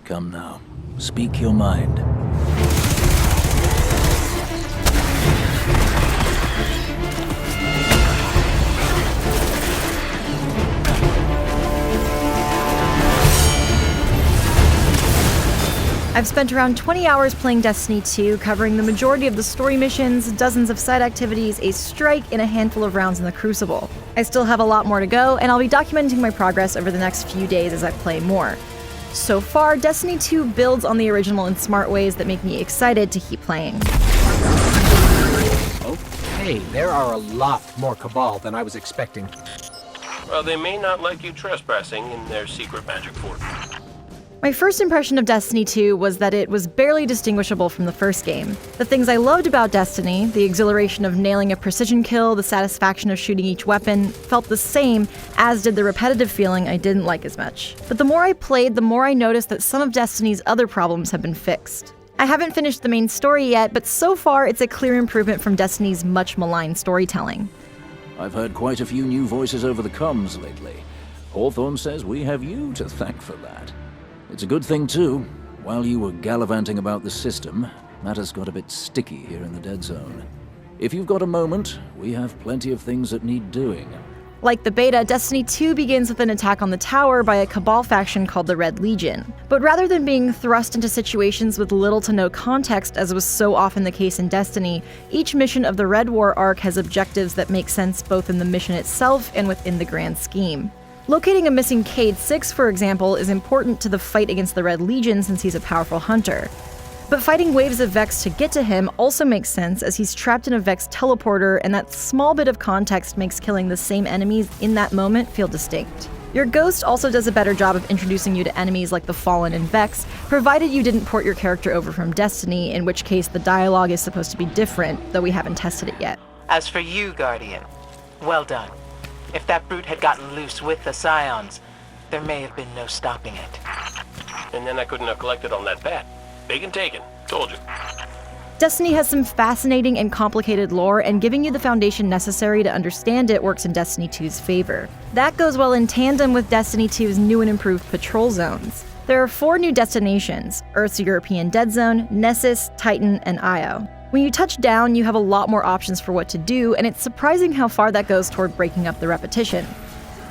Come now, speak your mind. I've spent around 20 hours playing Destiny 2, covering the majority of the story missions, dozens of side activities, a strike, and a handful of rounds in the Crucible. I still have a lot more to go, and I'll be documenting my progress over the next few days as I play more. So far, Destiny 2 builds on the original in smart ways that make me excited to keep playing. Okay, there are a lot more Cabal than I was expecting. Well, they may not like you trespassing in their secret magic fort. My first impression of Destiny 2 was that it was barely distinguishable from the first game. The things I loved about Destiny, the exhilaration of nailing a precision kill, the satisfaction of shooting each weapon, felt the same, as did the repetitive feeling I didn't like as much. But the more I played, the more I noticed that some of Destiny's other problems have been fixed. I haven't finished the main story yet, but so far it's a clear improvement from Destiny's much maligned storytelling. I've heard quite a few new voices over the comms lately. Hawthorne says we have you to thank for that. It's a good thing, too. While you were gallivanting about the system, matters got a bit sticky here in the Dead Zone. If you've got a moment, we have plenty of things that need doing. Like the beta, Destiny 2 begins with an attack on the tower by a Cabal faction called the Red Legion. But rather than being thrust into situations with little to no context, as was so often the case in Destiny, each mission of the Red War arc has objectives that make sense both in the mission itself and within the grand scheme. Locating a missing Cade 6, for example, is important to the fight against the Red Legion since he's a powerful hunter. But fighting waves of Vex to get to him also makes sense as he's trapped in a Vex teleporter, and that small bit of context makes killing the same enemies in that moment feel distinct. Your Ghost also does a better job of introducing you to enemies like the Fallen and Vex, provided you didn't port your character over from Destiny, in which case the dialogue is supposed to be different, though we haven't tested it yet. As for you, Guardian, well done. If that brute had gotten loose with the Scions, there may have been no stopping it. And then I couldn't have collected on that bat. Big and taken. Told you. Destiny has some fascinating and complicated lore, and giving you the foundation necessary to understand it works in Destiny 2's favor. That goes well in tandem with Destiny 2's new and improved patrol zones. There are 4 new destinations: Earth's European Dead Zone, Nessus, Titan, and Io. When you touch down, you have a lot more options for what to do, and it's surprising how far that goes toward breaking up the repetition.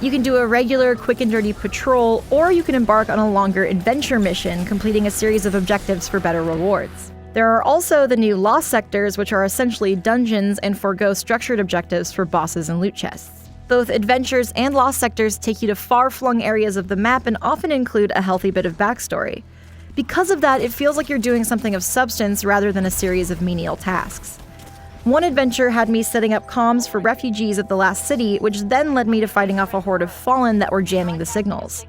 You can do a regular, quick and dirty patrol, or you can embark on a longer adventure mission, completing a series of objectives for better rewards. There are also the new Lost Sectors, which are essentially dungeons and forego structured objectives for bosses and loot chests. Both Adventures and Lost Sectors take you to far-flung areas of the map and often include a healthy bit of backstory. Because of that, it feels like you're doing something of substance rather than a series of menial tasks. One adventure had me setting up comms for refugees at the last city, which then led me to fighting off a horde of Fallen that were jamming the signals.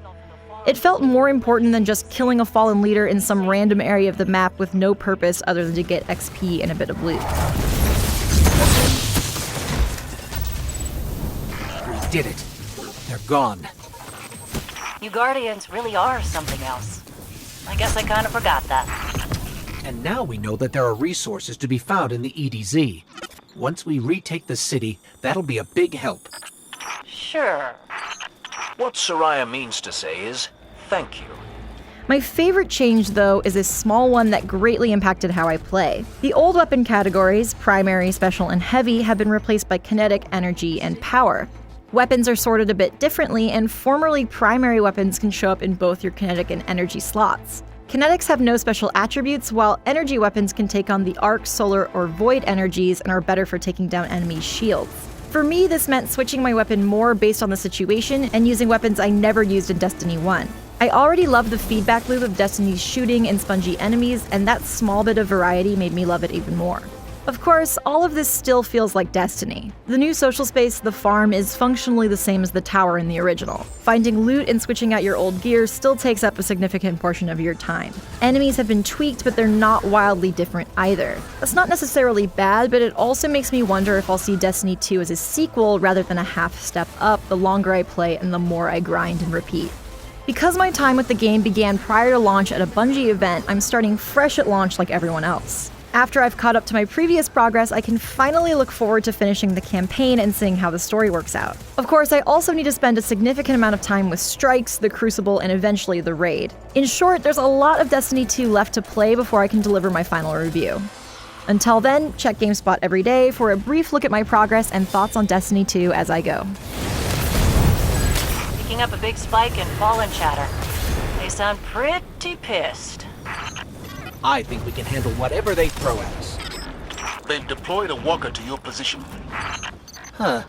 It felt more important than just killing a Fallen leader in some random area of the map with no purpose other than to get XP and a bit of loot. We did it. They're gone. You Guardians really are something else. I guess I kind of forgot that. And now we know that there are resources to be found in the EDZ. Once we retake the city, that'll be a big help. Sure. What Soraya means to say is, thank you. My favorite change, though, is a small one that greatly impacted how I play. The old weapon categories, primary, special, and heavy, have been replaced by kinetic, energy, and power. Weapons are sorted a bit differently, and formerly primary weapons can show up in both your kinetic and energy slots. Kinetics have no special attributes, while energy weapons can take on the arc, solar, or void energies and are better for taking down enemies' shields. For me, this meant switching my weapon more based on the situation and using weapons I never used in Destiny 1. I already loved the feedback loop of Destiny's shooting and spongy enemies, and that small bit of variety made me love it even more. Of course, all of this still feels like Destiny. The new social space, the farm, is functionally the same as the tower in the original. Finding loot and switching out your old gear still takes up a significant portion of your time. Enemies have been tweaked, but they're not wildly different either. That's not necessarily bad, but it also makes me wonder if I'll see Destiny 2 as a sequel rather than a half step up the longer I play and the more I grind and repeat. Because my time with the game began prior to launch at a Bungie event, I'm starting fresh at launch like everyone else. After I've caught up to my previous progress, I can finally look forward to finishing the campaign and seeing how the story works out. Of course, I also need to spend a significant amount of time with Strikes, the Crucible, and eventually the Raid. In short, there's a lot of Destiny 2 left to play before I can deliver my final review. Until then, check GameSpot every day for a brief look at my progress and thoughts on Destiny 2 as I go. Picking up a big spike in Fallen chatter. They sound pretty pissed. I think we can handle whatever they throw at us. They've deployed a walker to your position. Huh.